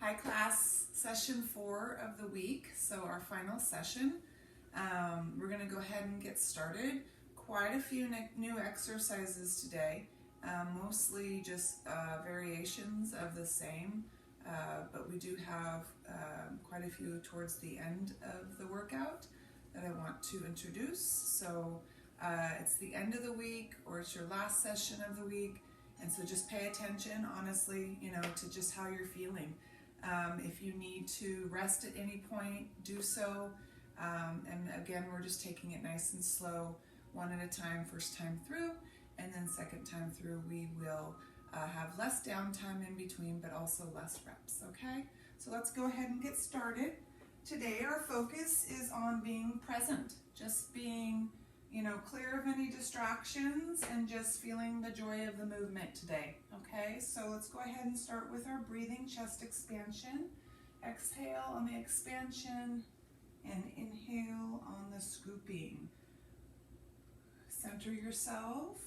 Hi class, session 4 of the week, so our final session. We're going to go ahead and get started. Quite a few new exercises today, mostly just variations of the same, but we do have quite a few towards the end of the workout that I want to introduce. So it's the end of the week, or it's your last session of the week, and so just pay attention, honestly, to just how you're feeling. If you need to rest at any point, do so. And again, we're just taking it nice and slow, one at a time, first time through, and then second time through we will have less downtime in between, but also less reps, okay? So let's go ahead and get started. Today our focus is on being present, just being clear of any distractions and just feeling the joy of the movement today, okay? So let's go ahead and start with our breathing chest expansion. Exhale on the expansion and inhale on the scooping. Center yourself.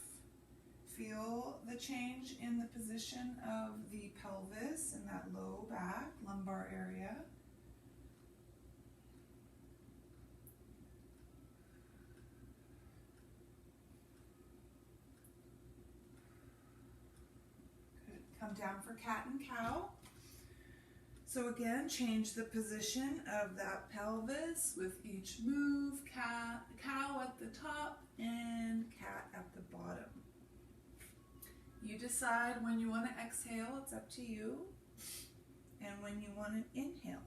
Feel the change in the position of the pelvis in that low back, lumbar area. Come down for cat and cow. So again, change the position of that pelvis with each move. Cow at the top and cat at the bottom. You decide when you want to exhale, it's up to you, and when you want to inhale.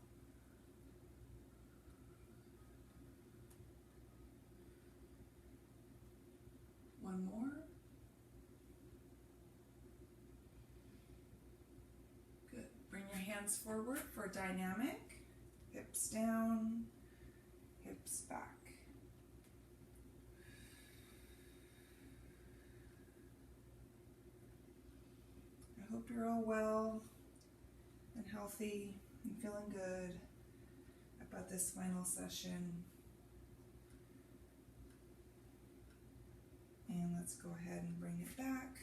One more. Hands forward for dynamic, hips down, hips back. I hope you're all well and healthy and feeling good about this final session. And let's go ahead and bring it back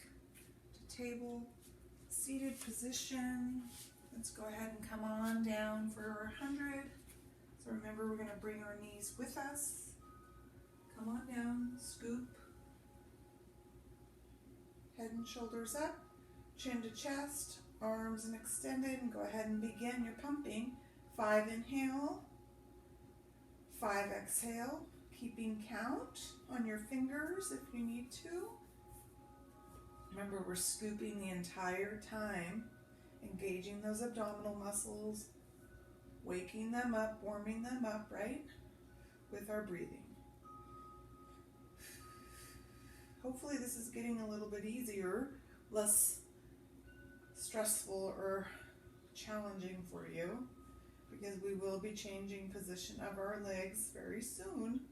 to table, seated position. Let's go ahead and come on down for 100. So remember, we're going to bring our knees with us. Come on down, scoop. Head and shoulders up, chin to chest, arms and extended, and go ahead and begin your pumping. 5 inhale, 5 exhale, keeping count on your fingers if you need to. Remember, we're scooping the entire time. Engaging those abdominal muscles, waking them up, warming them up, right? With our breathing. Hopefully this is getting a little bit easier, less stressful or challenging for you, because we will be changing position of our legs very soon.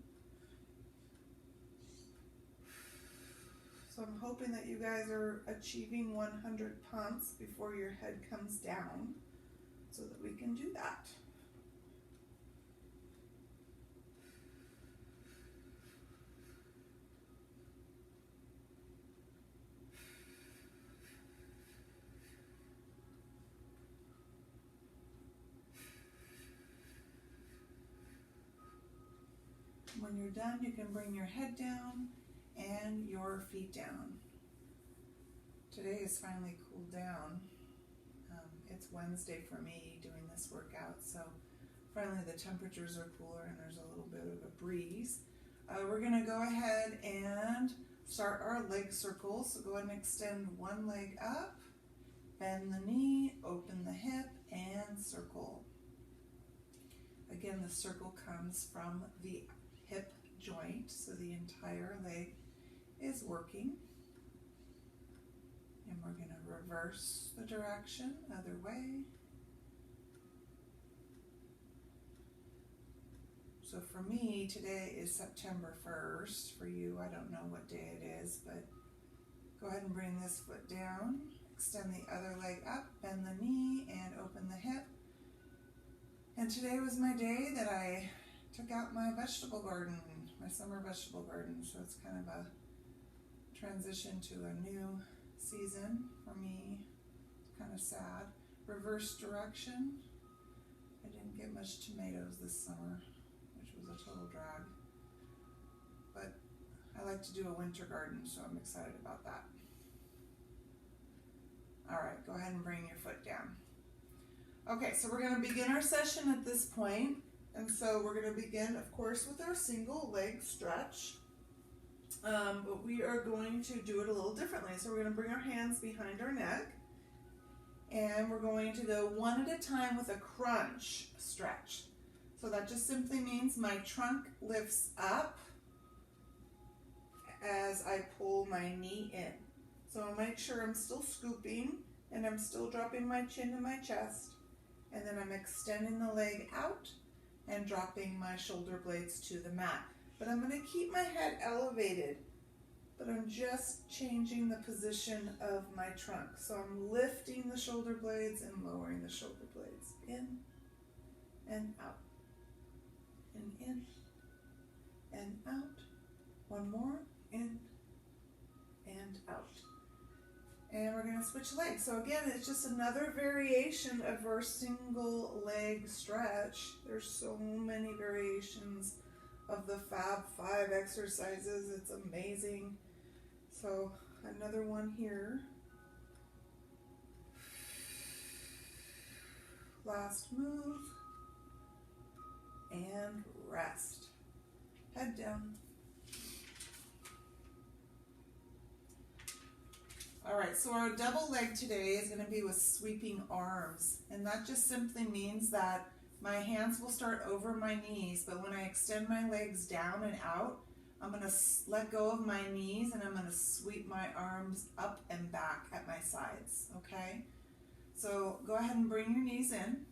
So I'm hoping that you guys are achieving 100 pumps before your head comes down so that we can do that. When you're done, you can bring your head down and your feet down. Today is finally cooled down. It's Wednesday for me doing this workout, so finally the temperatures are cooler and there's a little bit of a breeze. We're going to go ahead and start our leg circles. So go ahead and extend one leg up, bend the knee, open the hip, and circle. Again, the circle comes from the hip joint, so the entire leg is working. And we're going to reverse the direction, other way. So for me, today is September 1st. For you, I don't know what day it is, but go ahead and bring this foot down, extend the other leg up, bend the knee, and open the hip. And today was my day that I took out my vegetable garden, my summer vegetable garden, so it's kind of a transition to a new season for me. It's kind of sad. reverse direction. I didn't get much tomatoes this summer, which was a total drag. But I like to do a winter garden, so I'm excited about that. All right, go ahead and bring your foot down. Okay, so we're going to begin our session at this point. And so we're going to begin, of course, with our single leg stretch. But we are going to do it a little differently. So we're going to bring our hands behind our neck. And we're going to go one at a time with a crunch stretch. So that just simply means my trunk lifts up as I pull my knee in. So I'll make sure I'm still scooping and I'm still dropping my chin to my chest. And then I'm extending the leg out and dropping my shoulder blades to the mat. But I'm going to keep my head elevated, but I'm just changing the position of my trunk. So I'm lifting the shoulder blades and lowering the shoulder blades. In and out. And in and out. One more. In and out. And we're going to switch legs. So again, it's just another variation of our single leg stretch. There's so many variations of the Fab 5 exercises. It's amazing. So another one here. Last move. And rest. Head down. All right, so our double leg today is going to be with sweeping arms. And that just simply means that my hands will start over my knees, but when I extend my legs down and out, I'm going to let go of my knees and I'm going to sweep my arms up and back at my sides, okay? So go ahead and bring your knees in.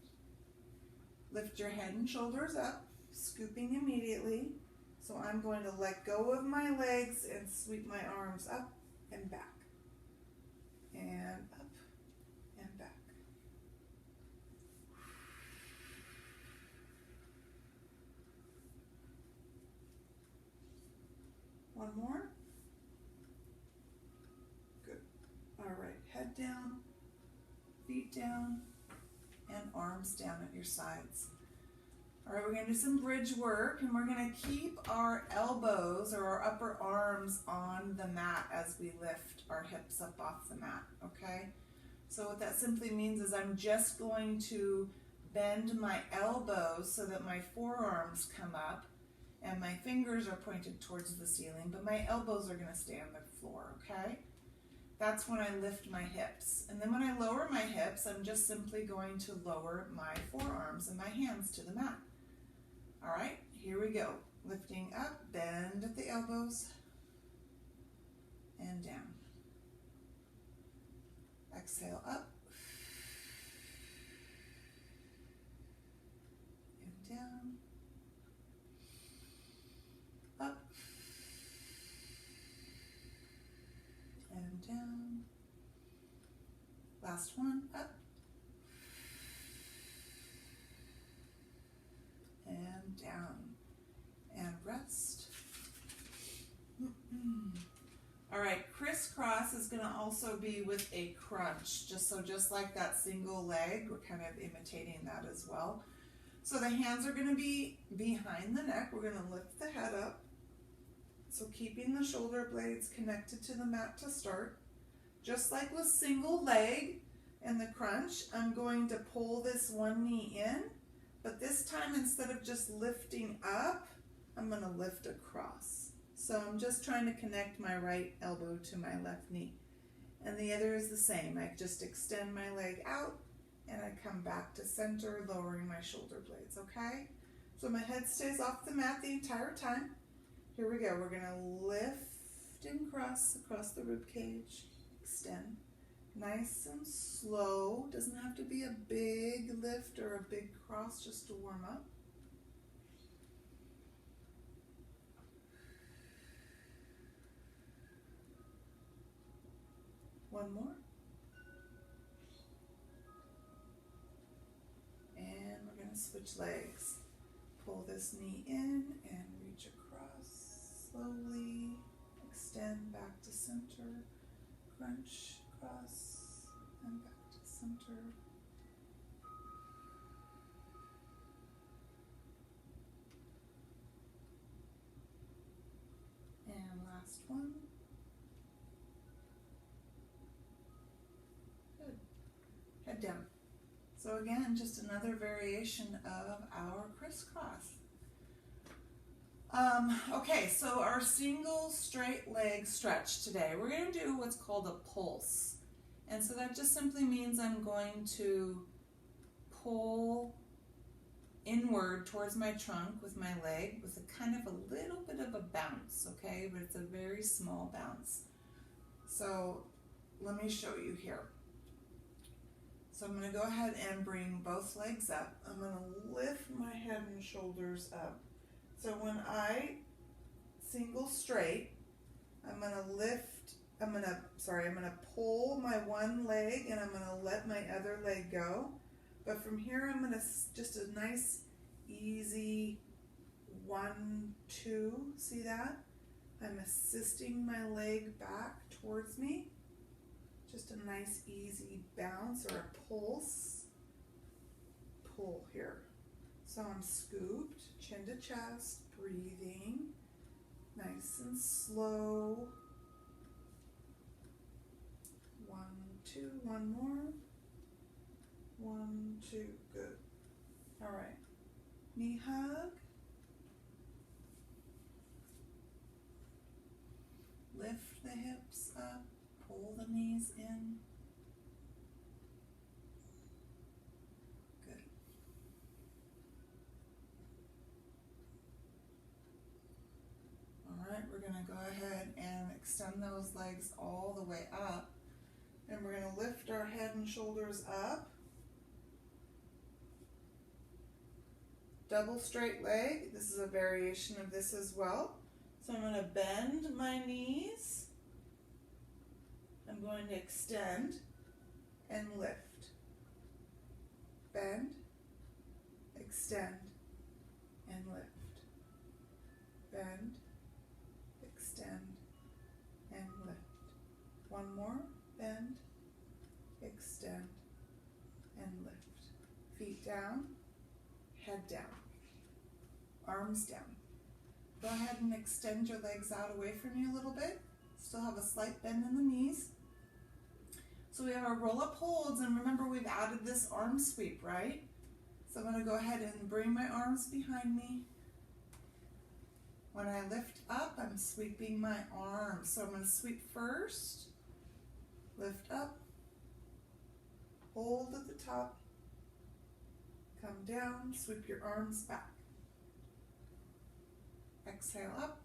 Lift your head and shoulders up, scooping immediately. So I'm going to let go of my legs and sweep my arms up and back. And up and back. One more. Good. All right, head down, feet down, and arms down at your sides. All right, we're going to do some bridge work, and we're going to keep our elbows or our upper arms on the mat as we lift our hips up off the mat, okay? So what that simply means is I'm just going to bend my elbows so that my forearms come up and my fingers are pointed towards the ceiling, but my elbows are going to stay on the floor, okay? That's when I lift my hips. And then when I lower my hips, I'm just simply going to lower my forearms and my hands to the mat. All right, here we go. Lifting up, bend at the elbows, and down. Exhale up, and down, up, and down. Last one, up, and down, and rest. All right, crisscross is going to also be with a crunch, just like that single leg. We're kind of imitating that as well. So the hands are going to be behind the neck. We're going to lift the head up. So keeping the shoulder blades connected to the mat to start. Just like with single leg and the crunch, I'm going to pull this one knee in, but this time instead of just lifting up, I'm going to lift across. So I'm just trying to connect my right elbow to my left knee. And the other is the same. I just extend my leg out and I come back to center, lowering my shoulder blades, okay? So my head stays off the mat the entire time. Here we go. We're going to lift and cross across the rib cage. Extend. Nice and slow. Doesn't have to be a big lift or a big cross, just to warm up. One more. And we're going to switch legs. Pull this knee in and reach across slowly. Extend back to center. Crunch, cross, and back to center. one. Good. Head down. So again, just another variation of our crisscross. Okay, so our single straight leg stretch today, we're going to do what's called a pulse. And so that just simply means I'm going to pull inward towards my trunk with my leg with a kind of a little bit of a bounce, okay? But it's a very small bounce. So let me show you here. So I'm going to go ahead and bring both legs up. I'm going to lift my head and shoulders up. So when I single straight, I'm going to pull my one leg and I'm going to let my other leg go. But from here, I'm going to just a nice, easy 1, 2. See that? I'm assisting my leg back towards me. Just a nice, easy bounce or a pulse. Pull here. So I'm scooped, chin to chest, breathing, nice and slow. 1, 2, one more. 1, 2, good. All right, knee hug. Lift the hips up, pull the knees in. Good. All right, we're going to go ahead and extend those legs all the way up. And we're going to lift our head and shoulders up. Double straight leg. This is a variation of this as well. So I'm going to bend my knees. I'm going to extend and lift. Bend, extend, and lift. Bend, extend, and lift. One more. Bend, extend, and lift. Feet down, head down, arms down. Go ahead and extend your legs out away from you a little bit. Still have a slight bend in the knees. So we have our roll-up holds, and remember we've added this arm sweep, right? So I'm going to go ahead and bring my arms behind me. When I lift up, I'm sweeping my arms. So I'm going to sweep first. Lift up, hold at the top, come down, sweep your arms back. Exhale up.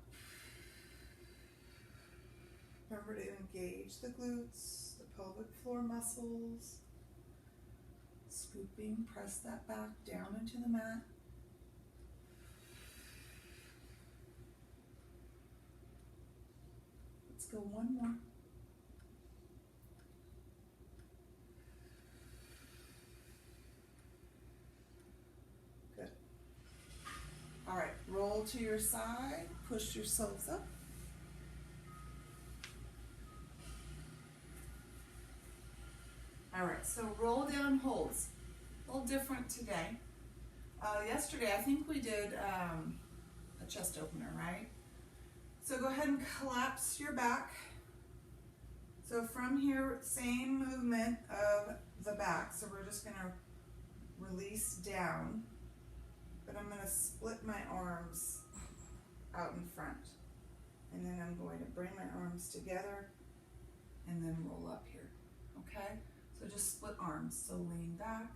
Remember to engage the glutes, the pelvic floor muscles. Scooping, press that back down into the mat. Let's go one more. All right, roll to your side, push yourselves up. All right, so roll down holds. A little different today. Yesterday, I think we did a chest opener, right? So go ahead and collapse your back. So from here, same movement of the back. So we're just gonna release down. But I'm going to split my arms out in front. And then I'm going to bring my arms together and then roll up here. Okay? So just split arms. So lean back,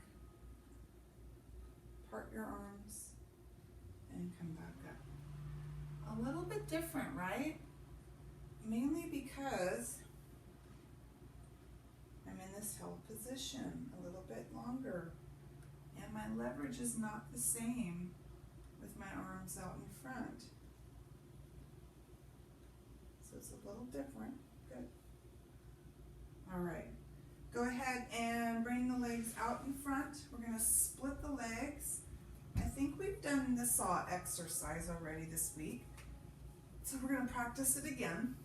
part your arms, and come back up. A little bit different, right? Mainly because I'm in this held position a little bit longer. And my leverage is not the same with my arms out in front. So it's a little different. Good. All right. Go ahead and bring the legs out in front. We're going to split the legs. I think we've done the saw exercise already this week. So we're going to practice it again.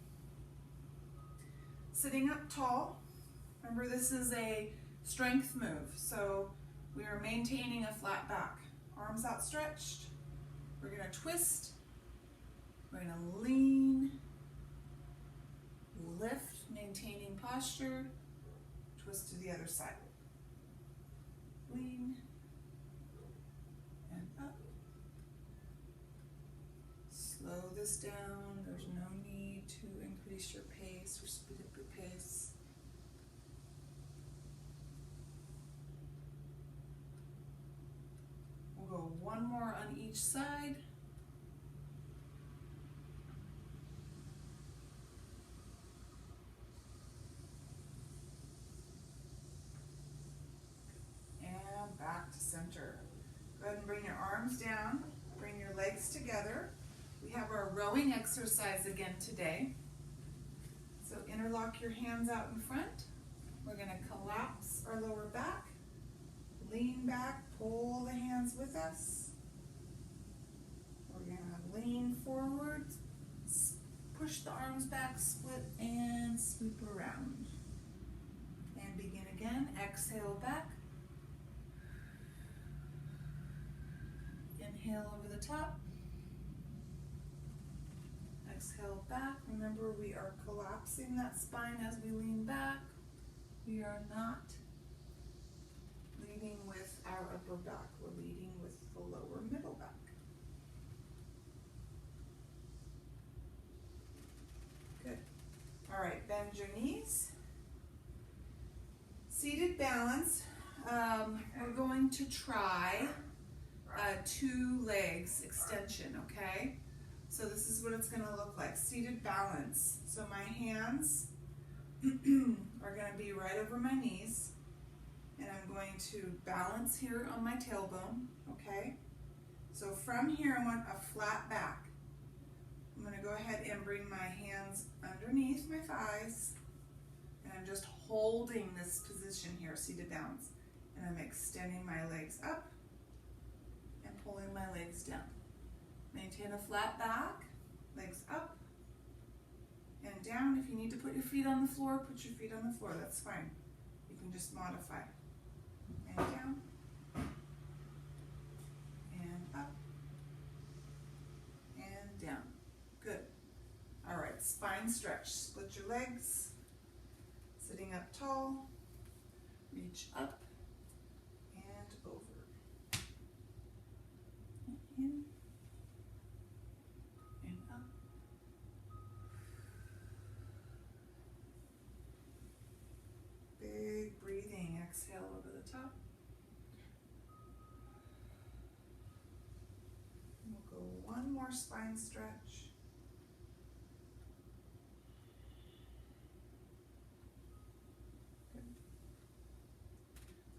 Sitting up tall. Remember, this is a strength move. So we are maintaining a flat back. Arms outstretched. We're going to twist. We're going to lean. lift, maintaining posture. Twist to the other side. Lean and up. Slow this down. There's no need to increase your pace or speed up your pace. We'll go one more on each side. And back to center. Go ahead and bring your arms down. Bring your legs together. We have our rowing exercise again today. So interlock your hands out in front. We're going to collapse our lower back. Lean back, pull the hands with us. We're going to lean forward, push the arms back, split and sweep around. And begin again. Exhale back. Inhale over the top. Exhale back. Remember, we are collapsing that spine as we lean back. We are not leading with our upper back. We're leading with the lower middle back. Good. All right, bend your knees. Seated balance. We're going to try two legs extension, okay? So this is what it's going to look like, seated balance. So my hands are going to be right over my knees, and I'm going to balance here on my tailbone, okay? So from here I want a flat back. I'm going to go ahead and bring my hands underneath my thighs, and I'm just holding this position here, seated balance. And I'm extending my legs up and pulling my legs down. Maintain a flat back, legs up and down. If you need to put your feet on the floor, put your feet on the floor, that's fine. You can just modify. And down, and up, and down. Good. All right, spine stretch. Split your legs, sitting up tall, reach up and over. In. Big breathing, exhale over the top. We'll go one more spine stretch. Good.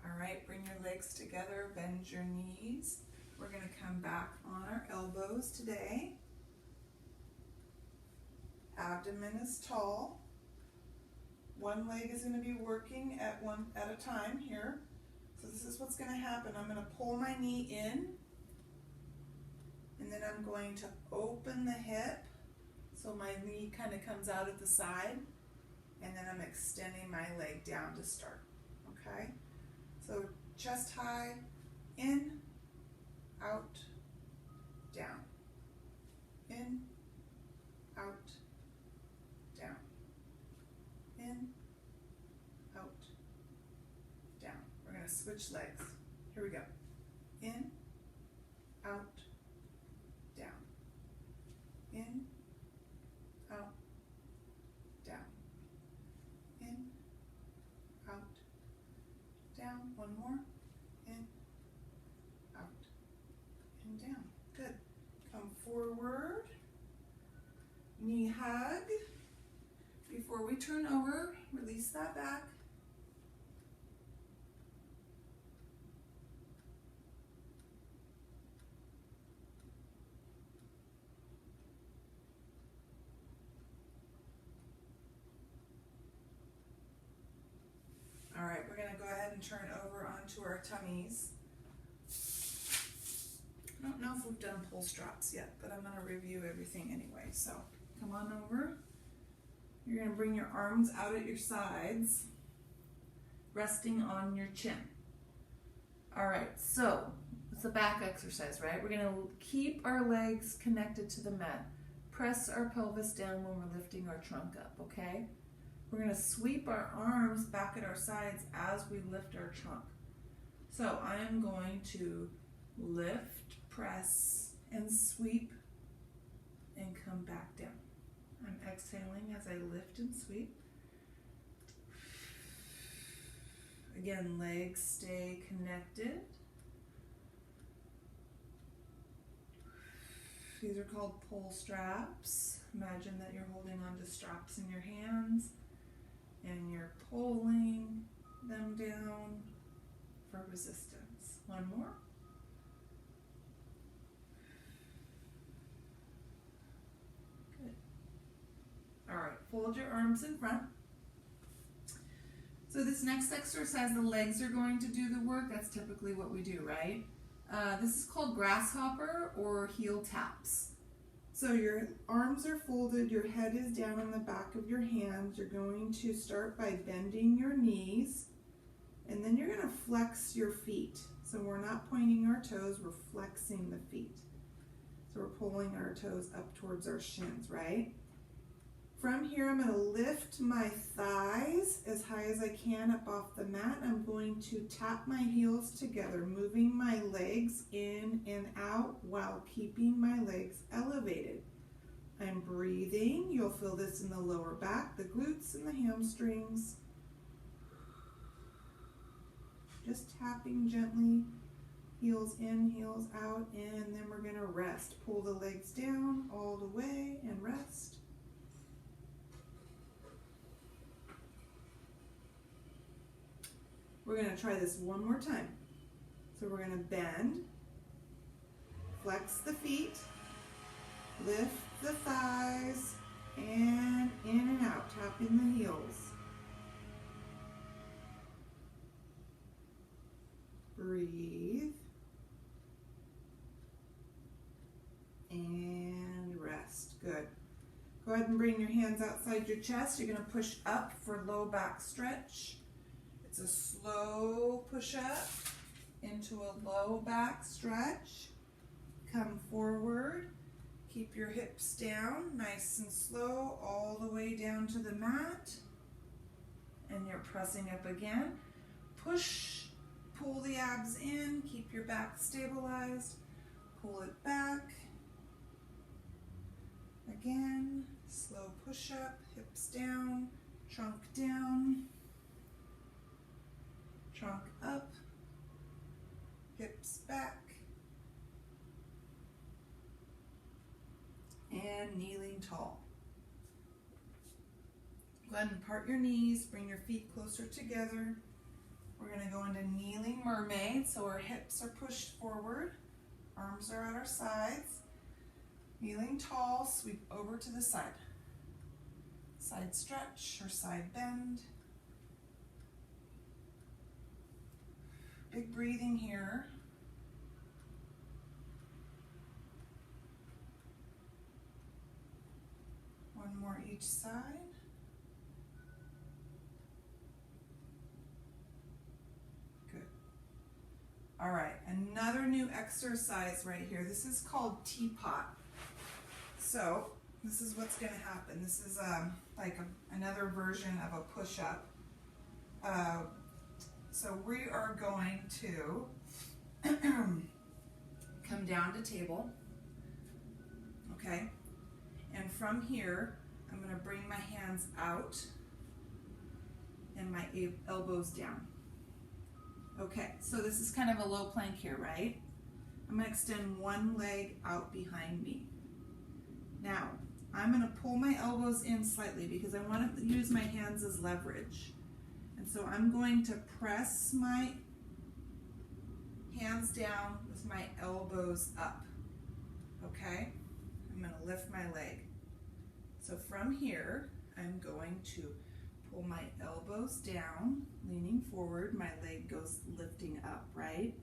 All right, bring your legs together, bend your knees. We're going to come back on our elbows today. Abdomen is tall. One leg is going to be working at a time here. So this is what's going to happen. I'm going to pull my knee in, and then I'm going to open the hip so my knee kind of comes out at the side, and then I'm extending my leg down to start. Okay? So chest high, in, out, down. In, out, down. In, out, down. We're going to switch legs. Here we go. In, out, down. In, out, down. In, out, down. One more. In, out, and down. Good. Come forward. Knee hug. Before we turn over, release that back. All right, we're going to go ahead and turn over onto our tummies. I don't know if we've done pull straps yet, but I'm going to review everything anyway. So come on over. You're going to bring your arms out at your sides, resting on your chin. All right, so it's a back exercise, right? We're going to keep our legs connected to the mat. Press our pelvis down when we're lifting our trunk up, okay? we're going to sweep our arms back at our sides as we lift our trunk. So I am going to lift, press, and sweep, and come back down. I'm exhaling as I lift and sweep. Again, legs stay connected. These are called pull straps. Imagine that you're holding on to straps in your hands and you're pulling them down for resistance. One more. Good. All right, fold your arms in front. So this next exercise, the legs are going to do the work. That's typically what we do, right? This is called grasshopper or heel taps. So your arms are folded, your head is down on the back of your hands. You're going to start by bending your knees, and then you're going to flex your feet. So we're not pointing our toes, we're flexing the feet. So we're pulling our toes up towards our shins, right? From here, I'm going to lift my thighs as high as I can up off the mat. I'm going to tap my heels together, moving my legs in and out while keeping my legs elevated. I'm breathing. You'll feel this in the lower back, the glutes and the hamstrings. Just tapping gently, heels in, heels out, and then we're going to rest. Pull the legs down all the way and rest. We're going to try this one more time. So we're going to bend, flex the feet, lift the thighs, and in and out, tapping the heels. Breathe. And rest. Good. Go ahead and bring your hands outside your chest. You're going to push up for low back stretch. It's a slow push up into a low back stretch. Come forward. Keep your hips down, nice and slow, all the way down to the mat. And you're pressing up again. Push, pull the abs in, keep your back stabilized. Pull it back. Again, slow push up, hips down, trunk down. Trunk up, hips back, and kneeling tall. Go ahead and part your knees, bring your feet closer together. We're going to go into kneeling mermaid, so our hips are pushed forward, arms are at our sides. Kneeling tall, sweep over to the side. Side stretch or side bend. Big breathing here. One more each side. Good. All right, another new exercise right here. This is called teapot. So this is what's going to happen. This is another version of a push-up. So we are going to come down to table, okay? And from here, I'm going to bring my hands out and my elbows down. Okay, so this is kind of a low plank here, right? I'm going to extend one leg out behind me. Now, I'm going to pull my elbows in slightly because I want to use my hands as leverage. And so I'm going to press my hands down with my elbows up, okay? I'm going to lift my leg. So from here, I'm going to pull my elbows down, leaning forward, my leg goes lifting up, right?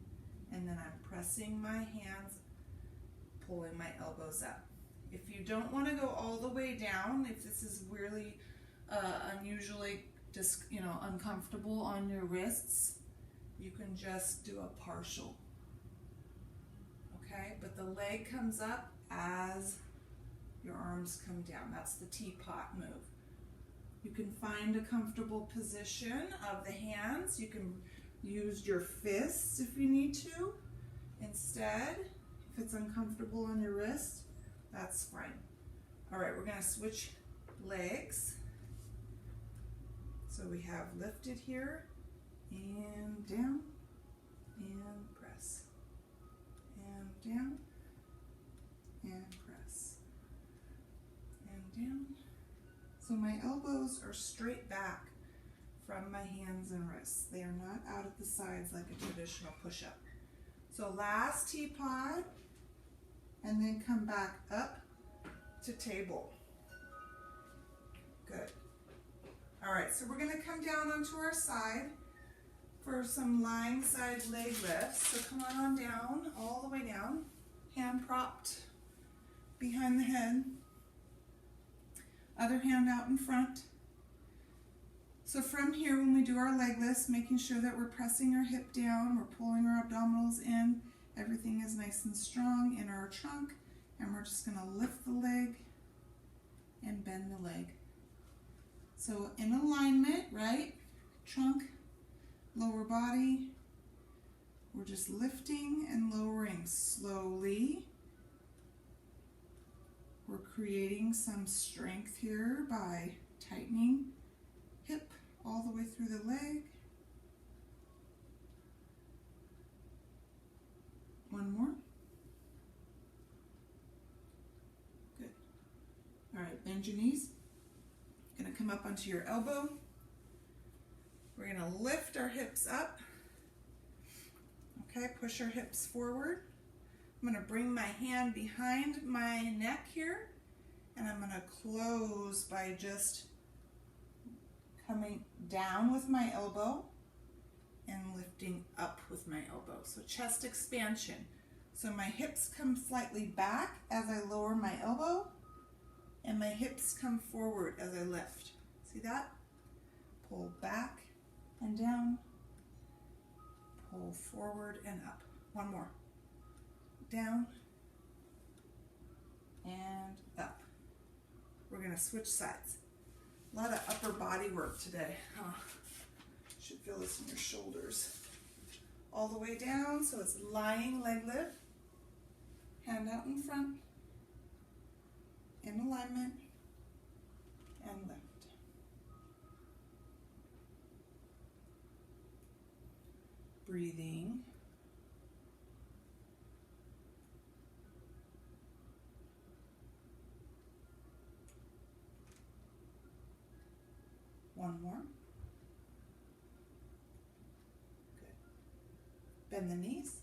And then I'm pressing my hands, pulling my elbows up. If you don't want to go all the way down, if this is really unusually just, uncomfortable on your wrists, you can just do a partial, okay? But the leg comes up as your arms come down. That's the teapot move. You can find a comfortable position of the hands. You can use your fists if you need to. Instead, if it's uncomfortable on your wrist, that's fine. All right, we're gonna switch legs. So we have lifted here and down and press and down and press and down. So my elbows are straight back from my hands and wrists. They are not out at the sides like a traditional push-up. So last teapot, and then come back up to table. Good. All right, so we're gonna come down onto our side for some lying side leg lifts. So come on down, all the way down, hand propped behind the head, other hand out in front. So from here, when we do our leg lifts, making sure that we're pressing our hip down, we're pulling our abdominals in, everything is nice and strong in our trunk, and we're just gonna lift the leg and bend the leg. So in alignment, right? Trunk, lower body. We're just lifting and lowering slowly. We're creating some strength here by tightening hip all the way through the leg. One more. Good. All right, bend your knees. Gonna come up onto your elbow. We're gonna lift our hips up. Okay, push our hips forward. I'm gonna bring my hand behind my neck here, and I'm gonna close by just coming down with my elbow and lifting up with my elbow. So chest expansion. So my hips come slightly back as I lower my elbow, and my hips come forward as I lift. See that? Pull back and down, pull forward and up. One more. Down and up. We're gonna switch sides. A lot of upper body work today. Should feel this in your shoulders. All the way down, so it's lying leg lift. Hand out in front, in alignment, and lift. Breathing. One more. Good. Bend the knees,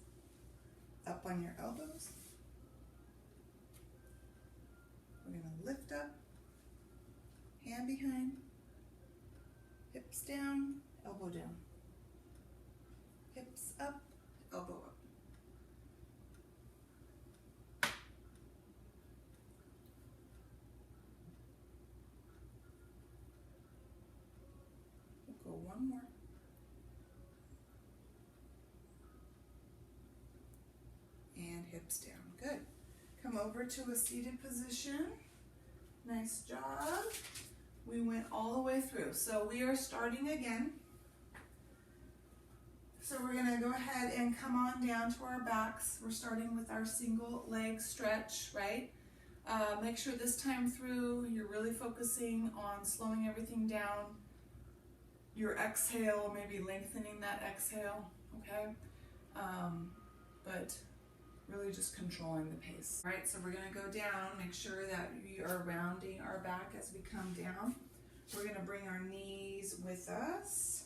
up on your elbows. We're going to lift up, hand behind, hips down, elbow down. Hips up, elbow up. We'll go one more. And hips down. Good. Come over to a seated position. Nice job. We went all the way through. So we are starting again. So we're going to go ahead and come on down to our backs. We're starting with our single leg stretch, right? Make sure this time through you're really focusing on slowing everything down. Your exhale, maybe lengthening that exhale, okay? But really just controlling the pace. All right, so we're gonna go down, make sure that we are rounding our back as we come down. We're gonna bring our knees with us.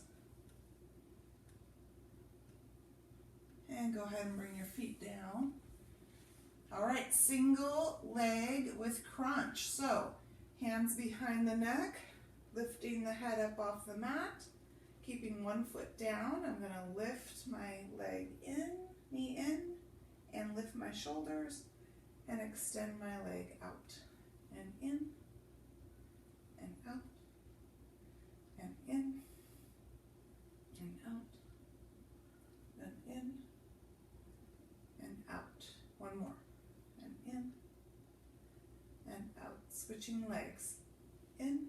And go ahead and bring your feet down. All right, single leg with crunch. So, hands behind the neck, lifting the head up off the mat, keeping one foot down. I'm gonna lift my leg in, knee in, and lift my shoulders and extend my leg out and in and out and in and out and in and out. One more. And in and out. Switching legs. In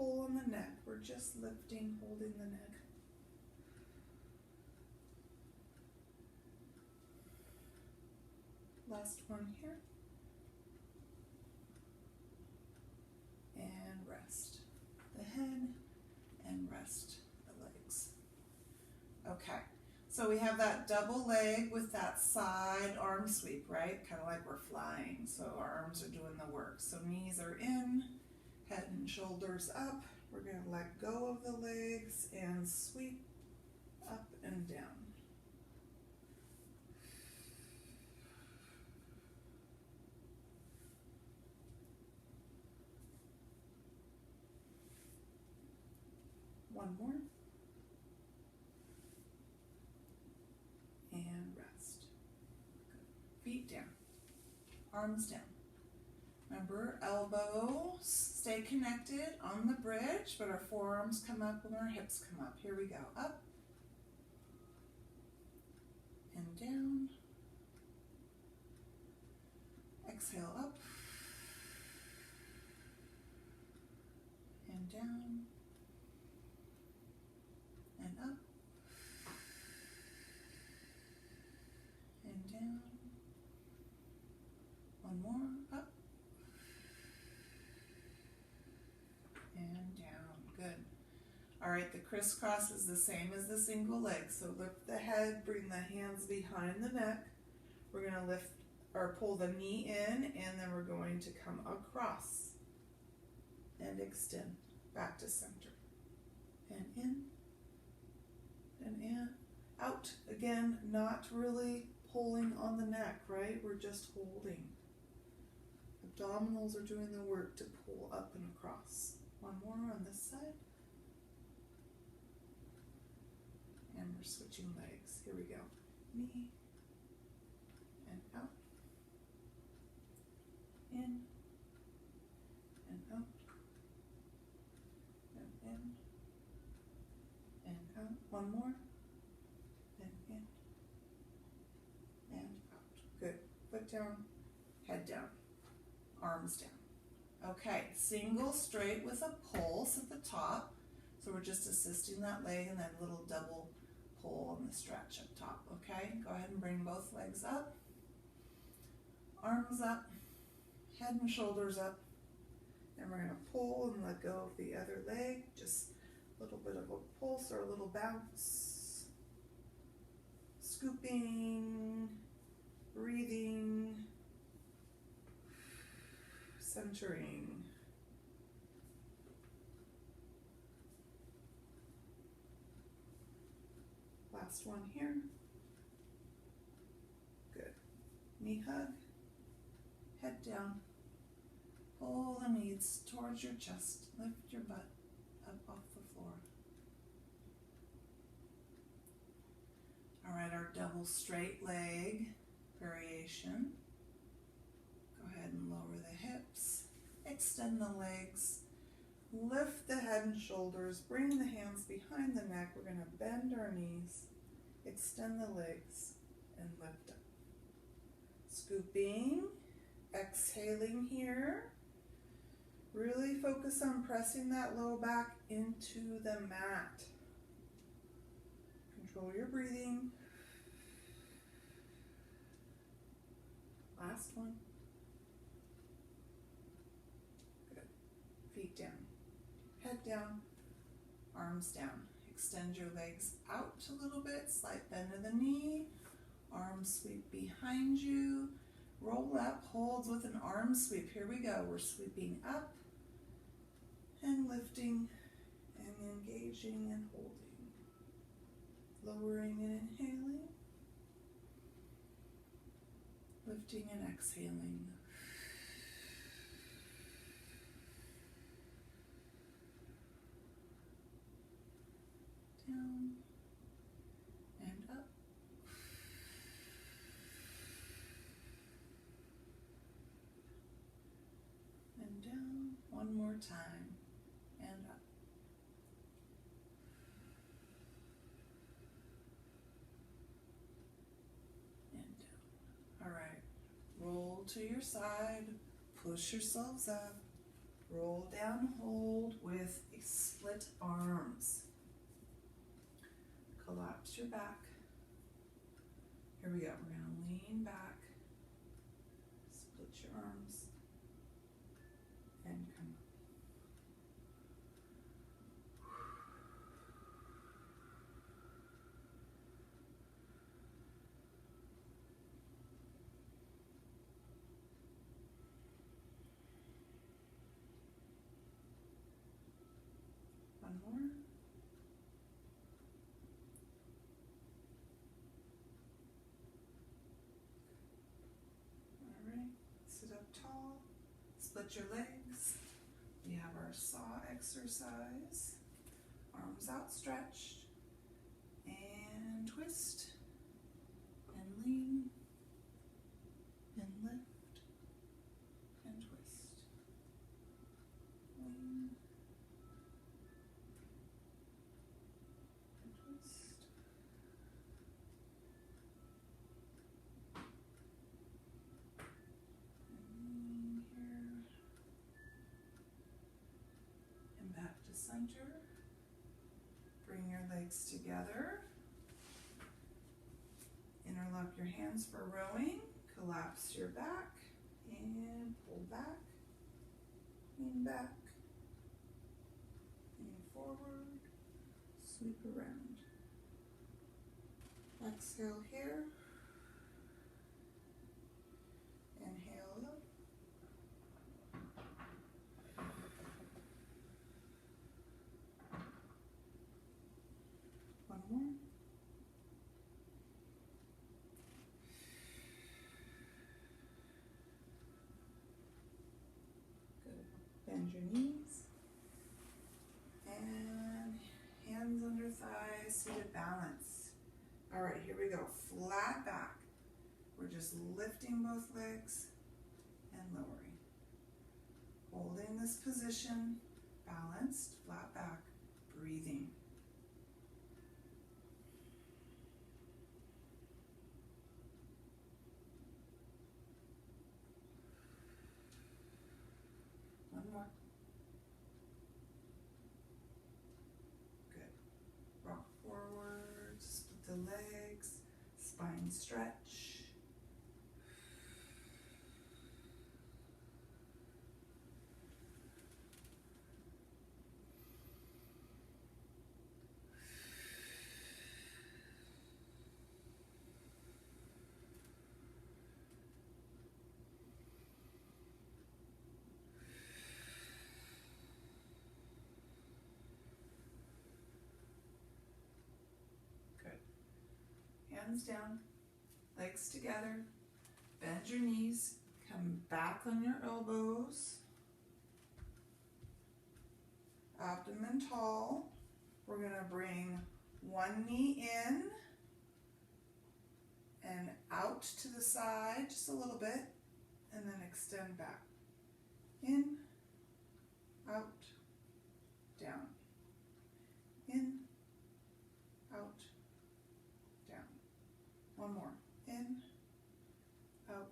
pull on the neck. We're just lifting, holding the neck. Last one here. And rest the head and rest the legs. Okay, so we have that double leg with that side arm sweep, right? Kind of like we're flying, so our arms are doing the work. So knees are in, head and shoulders up. We're going to let go of the legs and sweep up and down. One more. And rest. Good. Feet down. Arms down. Remember, elbows stay connected on the bridge, but our forearms come up when our hips come up. Here we go. Up and down. Exhale up and down and up and down. One more. Up and down. Good. All right, the crisscross is the same as the single leg. So lift the head, bring the hands behind the neck. We're going to lift or pull the knee in, and then we're going to come across and extend back to center. And in and in. Out. Again, not really pulling on the neck, right? We're just holding. Abdominals are doing the work to pull up and across. One more on this side. And we're switching legs. Here we go. Knee and out. In and out. And in and out. One more. And in and out. Good. Foot down, head down, arms down. Okay, single straight with a pulse at the top. So we're just assisting that leg and then a little double pull on the stretch up top. Okay, go ahead and bring both legs up. Arms up, head and shoulders up. And we're going to pull and let go of the other leg. Just a little bit of a pulse or a little bounce. Scooping, breathing, centering. Last one here. Good. Knee hug, head down. Pull the knees towards your chest. Lift your butt up off the floor. All right, our double straight leg variation. Go ahead and lower the hips. Extend the legs. Lift the head and shoulders. Bring the hands behind the neck. We're going to bend our knees. Extend the legs and lift up. Scooping. Exhaling here. Really focus on pressing that low back into the mat. Control your breathing. Last one. Good. Feet down. Head down. Arms down. Extend your legs out a little bit. Slight bend of the knee. Arms sweep behind you. Roll up. Holds with an arm sweep. Here we go. We're sweeping up and lifting and engaging and holding. Lowering and inhaling. Lifting and exhaling. Down and up. And down. One more time. And up. And down. All right. Roll to your side. Push yourselves up. Roll down, hold with a split arms. Collapse your back. Here we go. We're going to lean back, split your arms, and come up. One more. Sit up tall, split your legs. We have our saw exercise. Arms outstretched, and twist, and lean, and lift, and twist. Lean, and twist. Center. Bring your legs together. Interlock your hands for rowing. Collapse your back and pull back. Lean back. Lean forward. Sweep around. Exhale here. Inhale up. One more. Good. Bend your knees. And hands under thighs, seated balance. All right, here we go. Flat back. We're just lifting both legs and lowering. Holding this position, balanced, flat back, breathing. One more. Good. Rock forward, split the legs, spine stretch. Hands down, legs together, bend your knees, come back on your elbows, abdomen tall. We're going to bring one knee in and out to the side just a little bit, and then extend back. In, out, down. In, out, down. One more. In, out,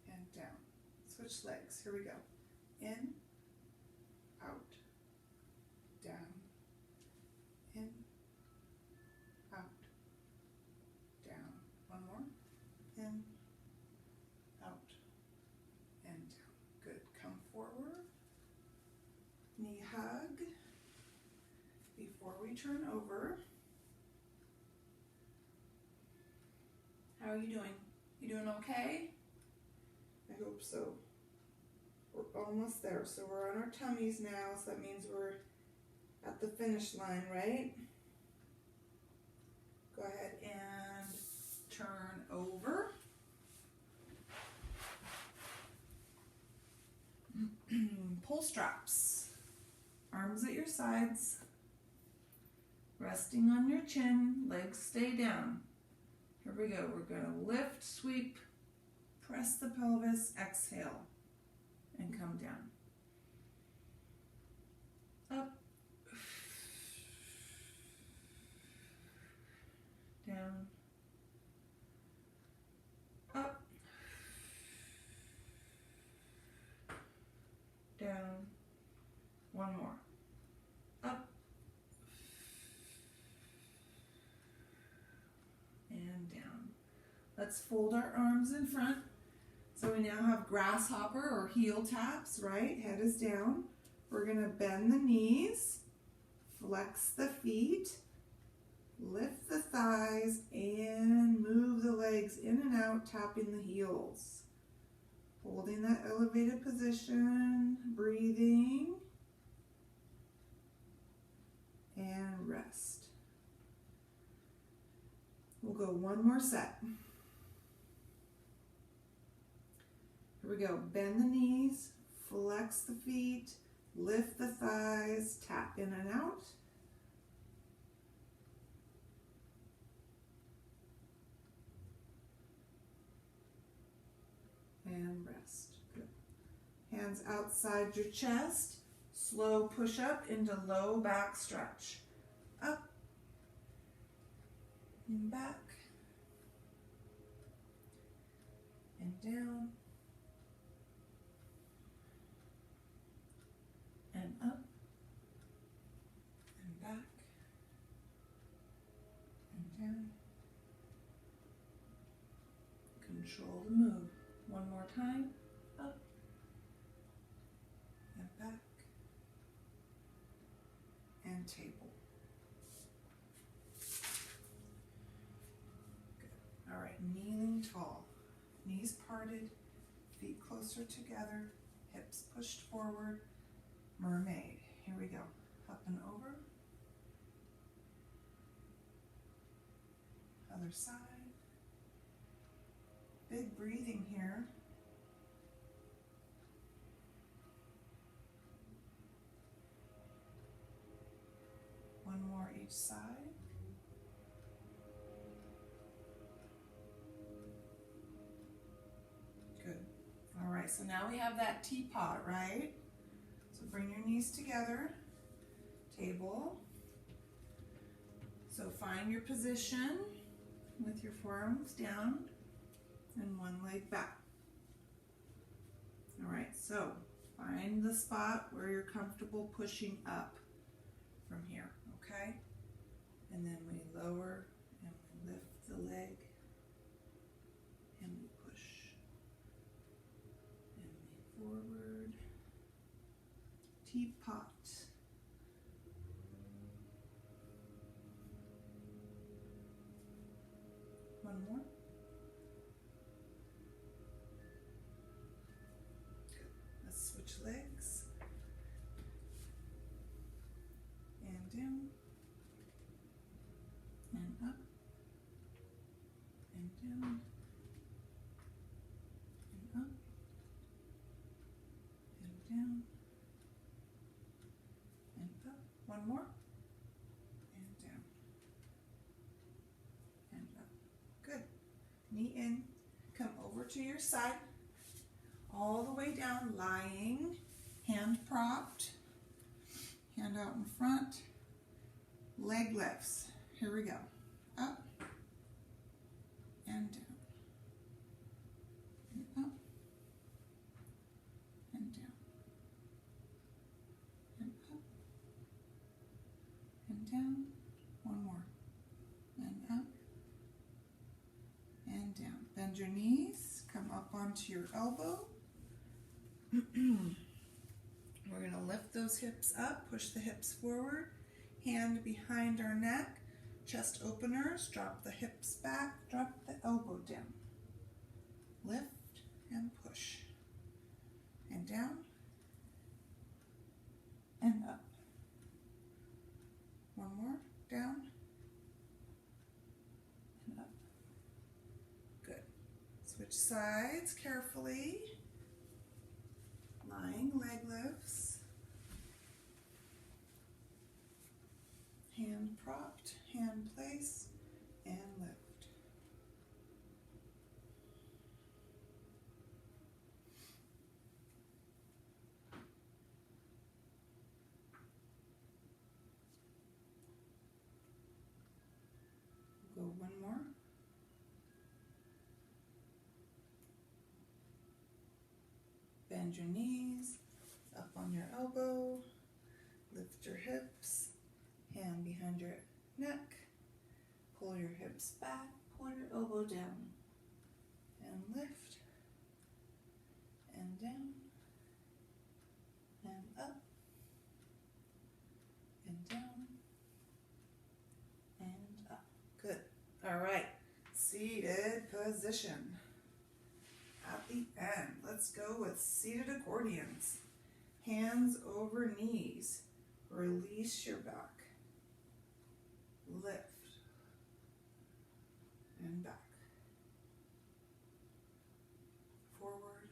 and down. Switch legs. Here we go. In, out, down. In, out, down. One more. In, out, and down. Good. Come forward. Knee hug. Before we turn over, how are you doing? You doing okay? I hope so. We're almost there. So we're on our tummies now, so that means we're at the finish line, right? Go ahead and turn over. Pull straps. Arms at your sides. Resting on your chin. Legs stay down. Here we go. We're going to lift, sweep, press the pelvis, exhale, and come down. Up, down, up, down, Let's fold our arms in front. So we now have grasshopper or heel taps, right? Head is down. We're going to bend the knees, flex the feet, lift the thighs, and move the legs in and out, tapping the heels. Holding that elevated position, breathing, and rest. We'll go one more set. Here we go. Bend the knees, flex the feet, lift the thighs, tap in and out. And rest. Good. Hands outside your chest. Slow push up into low back stretch. Up and back and down and up and back and down. Control the move. One more time. Up and back and table. Good. All right, kneeling tall. Knees parted, feet closer together, hips pushed forward. Mermaid. Here we go. Up and over. Other side. Big breathing here. One more each side. Good. All right, so now we have that teapot, right? So bring your knees together, table. So find your position with your forearms down and one leg back. All right, so find the spot where you're comfortable pushing up from here, okay? And then we lower and we lift the leg and we push and we forward. Teapot. One more. Good. Let's switch legs. And down. And up. And down. And up. And down. And up. One more. And down. And up. Good. Knee in. Come over to your side. All the way down, lying. Hand propped. Hand out in front. Leg lifts. Here we go. Up. And down. And up. And down. And up. And down. One more. And up. And down. Bend your knees. Come up onto your elbow. We're going to lift those hips up. Push the hips forward. Hand behind our neck. Chest openers. Drop the hips back. Drop the elbow down. Lift and push. And down. And up. One more. Down. And up. Good. Switch sides carefully. Lying leg lifts. Hand propped, hand place, and lift. Go one more. Bend your knees, up on your elbow, lift your hips, hand behind your neck, pull your hips back, pull your elbow down. and lift and down and up and down and up. Good. All right. Seated position. At the end, let's go with seated accordions. Hands over knees. Release your back. Lift and back. Forward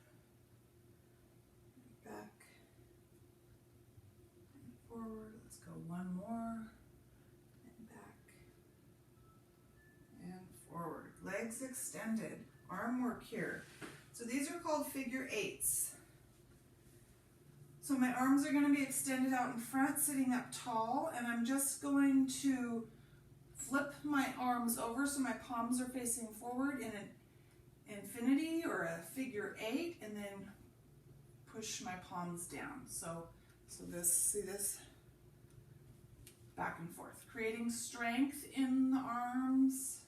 and back and forward. Let's go one more and back and forward. Legs extended, arm work here. So these are called figure eights. So my arms are going to be extended out in front, sitting up tall, and I'm just going to flip my arms over so my palms are facing forward in an infinity or a figure eight, and then push my palms down. So this, see this? Back and forth, creating strength in the arms,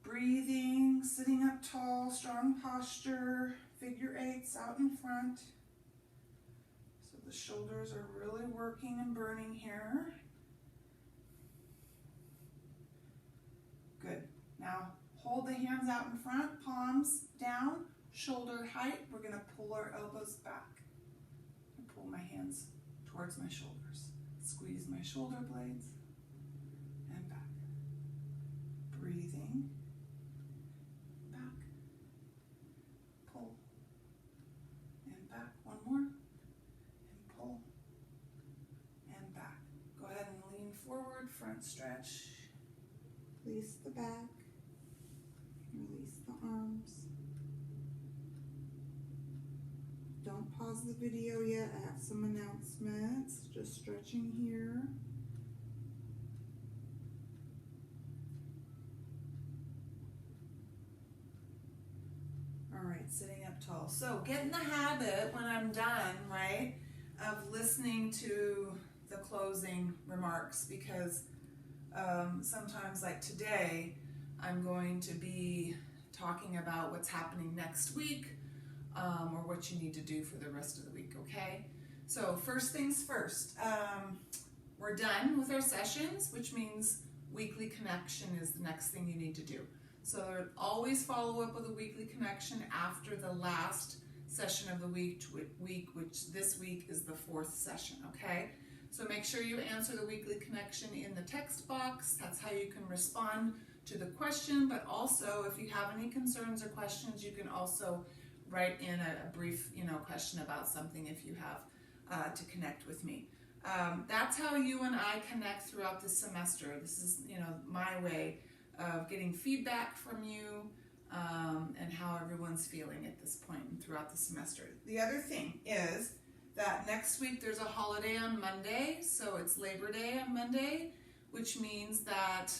breathing, sitting up tall, strong posture, figure eights out in front. So the shoulders are really working and burning here. Good. Now hold the hands out in front, palms down, shoulder height. We're going to pull our elbows back and pull my hands towards my shoulders. Squeeze my shoulder blades and back. Breathing. Back. Pull. And back. One more. And pull. And back. Go ahead and lean forward, front stretch. Release the back. Release the arms. Don't pause the video yet. I have some announcements. Just stretching here. All right, sitting up tall. So get in the habit when I'm done, right, of listening to the closing remarks, because sometimes, like today, I'm going to be talking about what's happening next week, or what you need to do for the rest of the week, okay? So first things first, we're done with our sessions, which means weekly connection is the next thing you need to do. So always follow up with a weekly connection after the last session of the week, which this week is the 4th session, okay? So make sure you answer the weekly connection in the text box. That's how you can respond to the question, but also if you have any concerns or questions, you can also write in a brief, question about something if you have to connect with me. That's how you and I connect throughout the semester. This is, my way of getting feedback from you and how everyone's feeling at this point and throughout the semester. The other thing is that next week there's a holiday on Monday, so it's Labor Day on Monday, which means that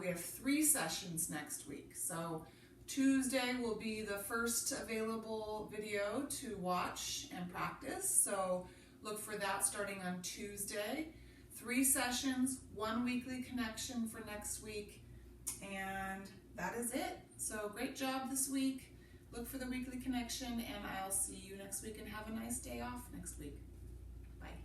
we have 3 sessions next week. So Tuesday will be the first available video to watch and practice, so look for that starting on Tuesday. 3 sessions, 1 weekly connection for next week, and that is it. So great job this week. Look for the weekly connection, and I'll see you next week, and have a nice day off next week. Bye.